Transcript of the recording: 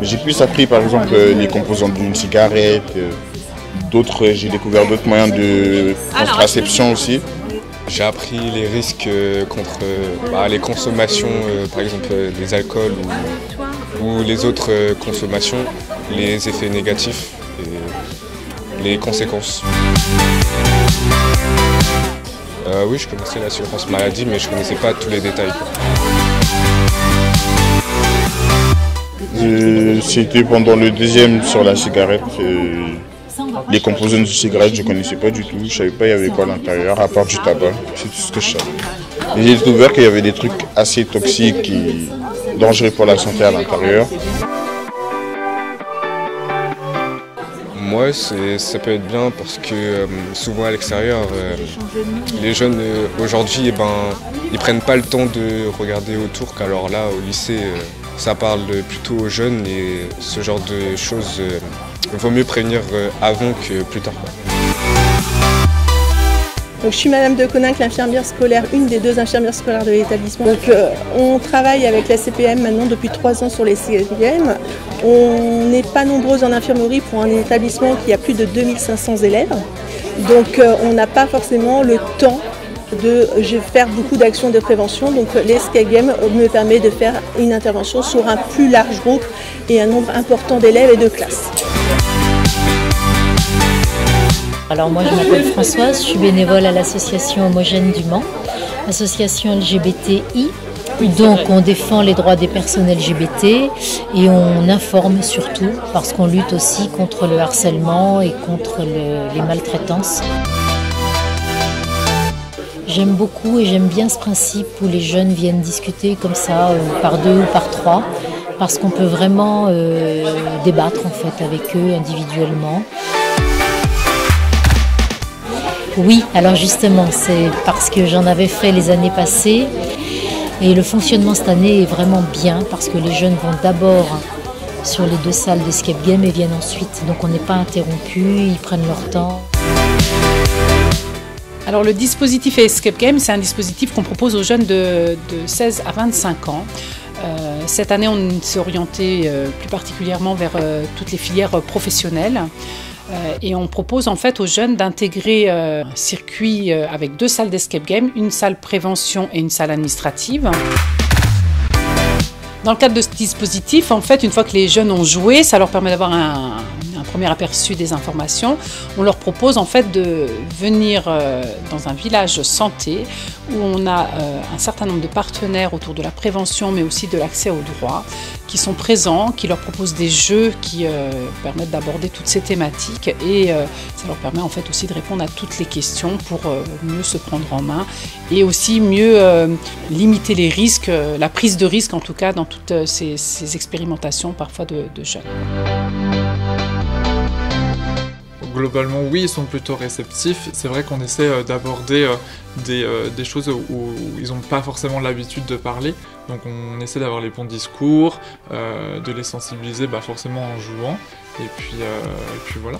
J'ai plus appris par exemple les composants d'une cigarette, d'autres, j'ai découvert d'autres moyens de contraception aussi. J'ai appris les risques contre les consommations, par exemple des alcools ou les autres consommations, les effets négatifs et les conséquences. Oui, je connaissais l'assurance maladie, mais je ne connaissais pas tous les détails. C'était pendant le deuxième sur la cigarette. Les composants de cigarette, je ne connaissais pas du tout. Je ne savais pas il y avait quoi à l'intérieur, à part du tabac. C'est tout ce que je savais. J'ai découvert qu'il y avait des trucs assez toxiques et dangereux pour la santé à l'intérieur. Moi, ça peut être bien parce que souvent à l'extérieur, les jeunes aujourd'hui, ils prennent pas le temps de regarder autour, qu'alors là, au lycée, ça parle plutôt aux jeunes et ce genre de choses, vaut mieux prévenir avant que plus tard. Donc, je suis Madame de Coninck, l'infirmière scolaire, une des 2 infirmières scolaires de l'établissement. Donc, on travaille avec la CPM maintenant depuis 3 ans sur les CPM. On n'est pas nombreux en infirmerie pour un établissement qui a plus de 2500 élèves. Donc, on n'a pas forcément le temps de faire beaucoup d'actions de prévention. Donc, l'escape game me permet de faire une intervention sur un plus large groupe et un nombre important d'élèves et de classes. Alors moi je m'appelle Françoise, je suis bénévole à l'association Homogène du Mans, association LGBTI. Donc on défend les droits des personnes LGBT et on informe surtout parce qu'on lutte aussi contre le harcèlement et contre les maltraitances. J'aime beaucoup et j'aime bien ce principe où les jeunes viennent discuter comme ça, par 2 ou par 3, parce qu'on peut vraiment débattre en fait avec eux individuellement. Oui, alors justement, c'est parce que j'en avais fait les années passées et le fonctionnement cette année est vraiment bien parce que les jeunes vont d'abord sur les 2 salles d'escape game et viennent ensuite. Donc on n'est pas interrompus, ils prennent leur temps. Alors le dispositif Escape Game, c'est un dispositif qu'on propose aux jeunes de 16 à 25 ans. Cette année, on s'est orienté plus particulièrement vers toutes les filières professionnelles. Et on propose en fait aux jeunes d'intégrer un circuit avec 2 salles d'escape game, une salle prévention et une salle administrative. Dans le cadre de ce dispositif, en fait, une fois que les jeunes ont joué, ça leur permet d'avoir un premier aperçu des informations. On leur propose en fait de venir dans un village santé où on a un certain nombre de partenaires autour de la prévention mais aussi de l'accès aux droits qui sont présents, qui leur proposent des jeux qui permettent d'aborder toutes ces thématiques et ça leur permet en fait aussi de répondre à toutes les questions pour mieux se prendre en main et aussi mieux limiter les risques, la prise de risque en tout cas dans toutes ces expérimentations parfois de jeunes. Globalement, oui, ils sont plutôt réceptifs. C'est vrai qu'on essaie d'aborder des choses où ils n'ont pas forcément l'habitude de parler. Donc on essaie d'avoir les bons discours, de les sensibiliser forcément en jouant. Et puis voilà.